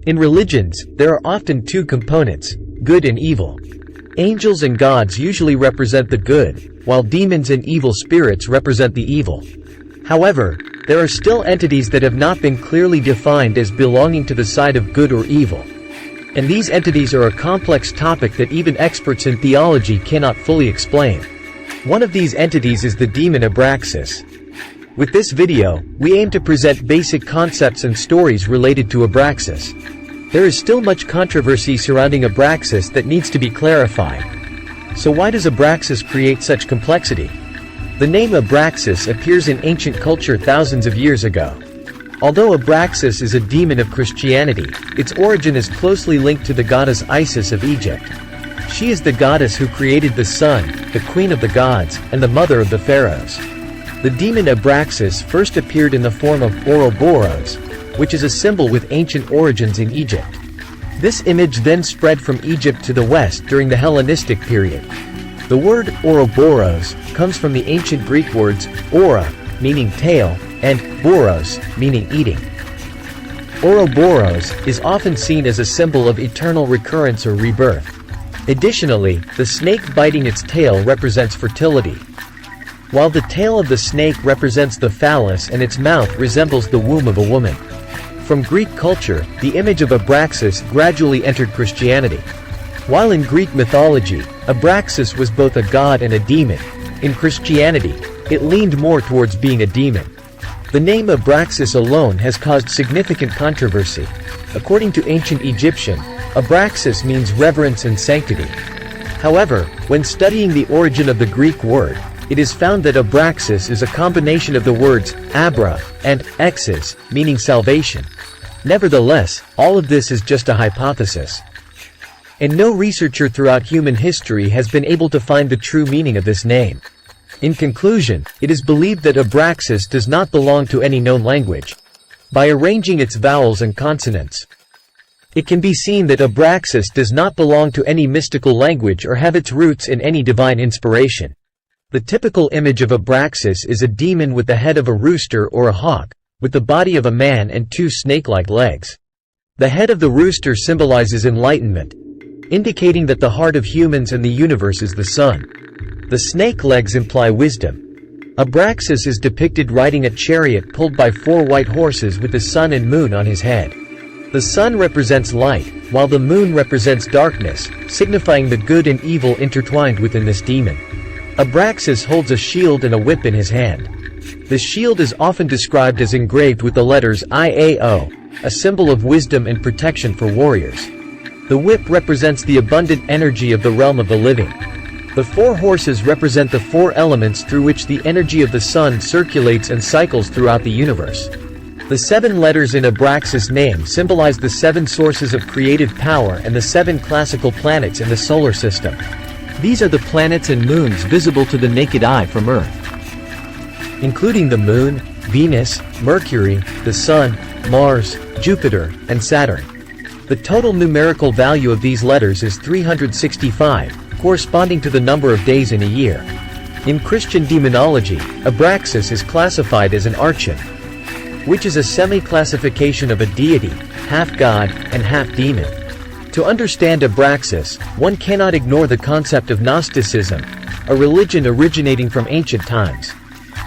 In religions, there are often two components, good and evil. Angels and gods usually represent the good, while demons and evil spirits represent the evil. However, there are still entities that have not been clearly defined as belonging to the side of good or evil. And these entities are a complex topic that even experts in theology cannot fully explain. One of these entities is the demon Abraxas. With this video, we aim to present basic concepts and stories related to Abraxas. There is still much controversy surrounding Abraxas that needs to be clarified. So why does Abraxas create such complexity? The name Abraxas appears in ancient culture thousands of years ago. Although Abraxas is a demon of Christianity, its origin is closely linked to the goddess Isis of Egypt. She is the goddess who created the sun, the queen of the gods, and the mother of the pharaohs. The demon Abraxas first appeared in the form of Ouroboros, which is a symbol with ancient origins in Egypt. This image then spread from Egypt to the west during the Hellenistic period. The word Ouroboros comes from the ancient Greek words aura, meaning tail, and boros, meaning eating. Ouroboros is often seen as a symbol of eternal recurrence or rebirth. Additionally, the snake biting its tail represents fertility. While the tail of the snake represents the phallus and its mouth resembles the womb of a woman. From Greek culture, the image of Abraxas gradually entered Christianity. While in Greek mythology, Abraxas was both a god and a demon, in Christianity, it leaned more towards being a demon. The name Abraxas alone has caused significant controversy. According to ancient Egyptian, Abraxas means reverence and sanctity. However, when studying the origin of the Greek word, it is found that Abraxas is a combination of the words Abra and Exes, meaning salvation. Nevertheless, all of this is just a hypothesis. And no researcher throughout human history has been able to find the true meaning of this name. In conclusion, it is believed that Abraxas does not belong to any known language. By arranging its vowels and consonants, it can be seen that Abraxas does not belong to any mystical language or have its roots in any divine inspiration. The typical image of Abraxas is a demon with the head of a rooster or a hawk, with the body of a man and two snake-like legs. The head of the rooster symbolizes enlightenment, indicating that the heart of humans and the universe is the sun. The snake legs imply wisdom. Abraxas is depicted riding a chariot pulled by 4 white horses with the sun and moon on his head. The sun represents light, while the moon represents darkness, signifying the good and evil intertwined within this demon. Abraxas holds a shield and a whip in his hand. The shield is often described as engraved with the letters IAO, a symbol of wisdom and protection for warriors. The whip represents the abundant energy of the realm of the living. The 4 horses represent the 4 elements through which the energy of the sun circulates and cycles throughout the universe. The 7 letters in Abraxas' name symbolize the 7 sources of creative power and the 7 classical planets in the solar system. These are the planets and moons visible to the naked eye from Earth, including the Moon, Venus, Mercury, the Sun, Mars, Jupiter, and Saturn. The total numerical value of these letters is 365, corresponding to the number of days in a year. In Christian demonology, Abraxas is classified as an archon, which is a semi-classification of a deity, half god and half demon. To understand Abraxas, one cannot ignore the concept of Gnosticism, a religion originating from ancient times.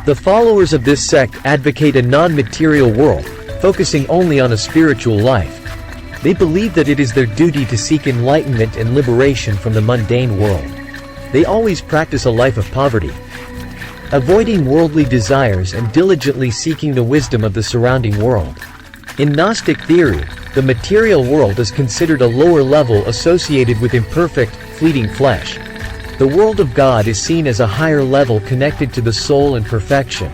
The followers of this sect advocate a non-material world, focusing only on a spiritual life. They believe that it is their duty to seek enlightenment and liberation from the mundane world. They always practice a life of poverty, avoiding worldly desires and diligently seeking the wisdom of the surrounding world. In Gnostic theory, the material world is considered a lower level associated with imperfect, fleeting flesh. The world of God is seen as a higher level connected to the soul and perfection.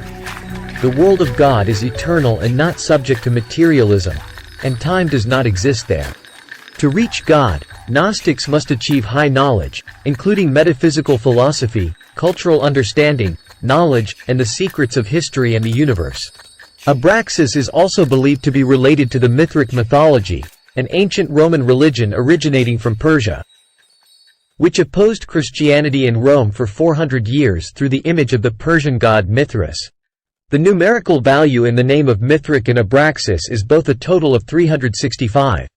The world of God is eternal and not subject to materialism, and time does not exist there. To reach God, Gnostics must achieve high knowledge, including metaphysical philosophy, cultural understanding, knowledge, and the secrets of history and the universe. Abraxas is also believed to be related to the Mithric mythology, an ancient Roman religion originating from Persia, which opposed Christianity in Rome for 400 years through the image of the Persian god Mithras. The numerical value in the name of Mithric and Abraxas is both a total of 365.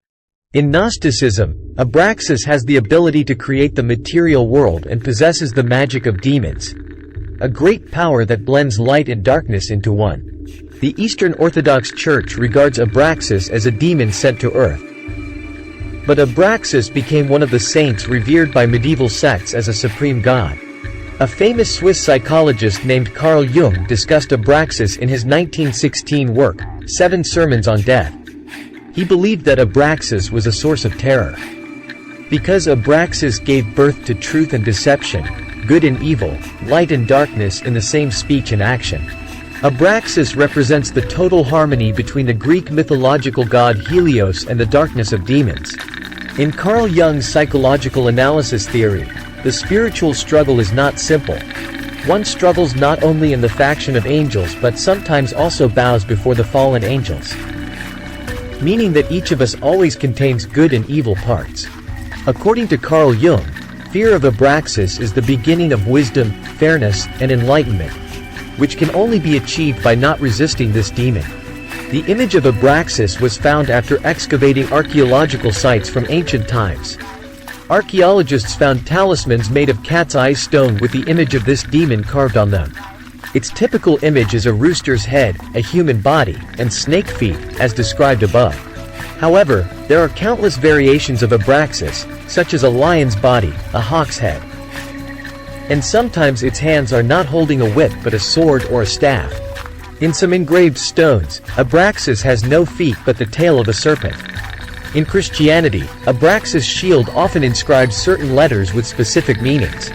In Gnosticism, Abraxas has the ability to create the material world and possesses the magic of demons, a great power that blends light and darkness into one. The Eastern Orthodox Church regards Abraxas as a demon sent to Earth. But Abraxas became one of the saints revered by medieval sects as a supreme god. A famous Swiss psychologist named Carl Jung discussed Abraxas in his 1916 work, 7 Sermons on Death. He believed that Abraxas was a source of terror. Because Abraxas gave birth to truth and deception, good and evil, light and darkness in the same speech and action. Abraxas represents the total harmony between the Greek mythological god Helios and the darkness of demons. In Carl Jung's psychological analysis theory, the spiritual struggle is not simple. One struggles not only in the faction of angels but sometimes also bows before the fallen angels. Meaning that each of us always contains good and evil parts. According to Carl Jung, fear of Abraxas is the beginning of wisdom, fairness, and enlightenment, which can only be achieved by not resisting this demon. The image of Abraxas was found after excavating archaeological sites from ancient times. Archaeologists found talismans made of cat's eye stone with the image of this demon carved on them. Its typical image is a rooster's head, a human body, and snake feet, as described above. However, there are countless variations of Abraxas, such as a lion's body, a hawk's head. And sometimes its hands are not holding a whip but a sword or a staff. In some engraved stones, Abraxas has no feet but the tail of a serpent. In Christianity, Abraxas' shield often inscribes certain letters with specific meanings.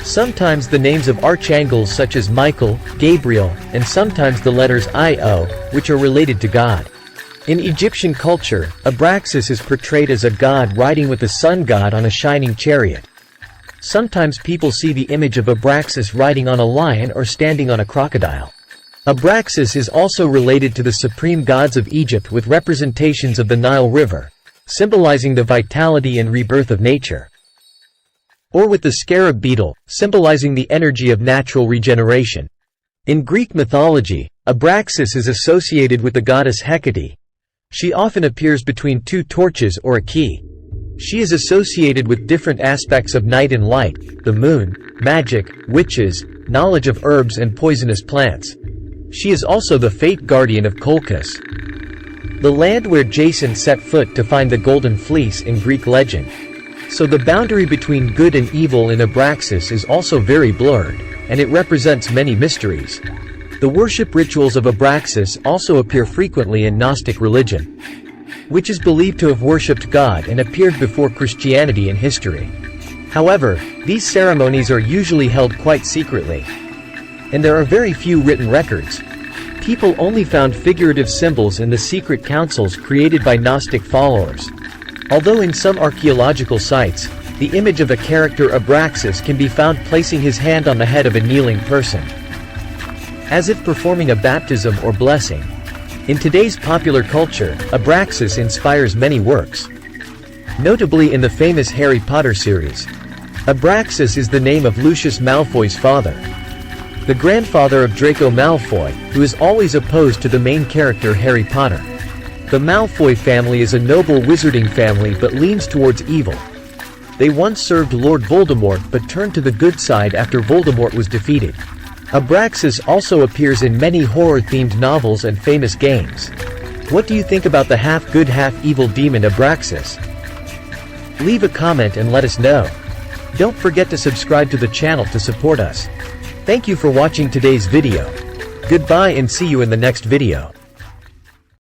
Sometimes the names of archangels such as Michael, Gabriel, and sometimes the letters I-O, which are related to God. In Egyptian culture, Abraxas is portrayed as a god riding with the sun god on a shining chariot. Sometimes people see the image of Abraxas riding on a lion or standing on a crocodile. Abraxas is also related to the supreme gods of Egypt with representations of the Nile River, symbolizing the vitality and rebirth of nature. Or with the scarab beetle, symbolizing the energy of natural regeneration. In Greek mythology, Abraxas is associated with the goddess Hecate. She often appears between 2 torches or a key. She is associated with different aspects of night and light, the moon, magic, witches, knowledge of herbs and poisonous plants. She is also the fate guardian of Colchis, the land where Jason set foot to find the Golden Fleece in Greek legend. So the boundary between good and evil in Abraxas is also very blurred, and it represents many mysteries. The worship rituals of Abraxas also appear frequently in Gnostic religion, which is believed to have worshipped God and appeared before Christianity in history. However, these ceremonies are usually held quite secretly, and there are very few written records. People only found figurative symbols in the secret councils created by Gnostic followers. Although in some archaeological sites, the image of a character Abraxas can be found placing his hand on the head of a kneeling person, as if performing a baptism or blessing. In today's popular culture, Abraxas inspires many works, notably in the famous Harry Potter series. Abraxas is the name of Lucius Malfoy's father, the grandfather of Draco Malfoy, who is always opposed to the main character Harry Potter. The Malfoy family is a noble wizarding family but leans towards evil. They once served Lord Voldemort but turned to the good side after Voldemort was defeated. Abraxas also appears in many horror-themed novels and famous games. What do you think about the half-good half-evil demon Abraxas? Leave a comment and let us know. Don't forget to subscribe to the channel to support us. Thank you for watching today's video. Goodbye and see you in the next video.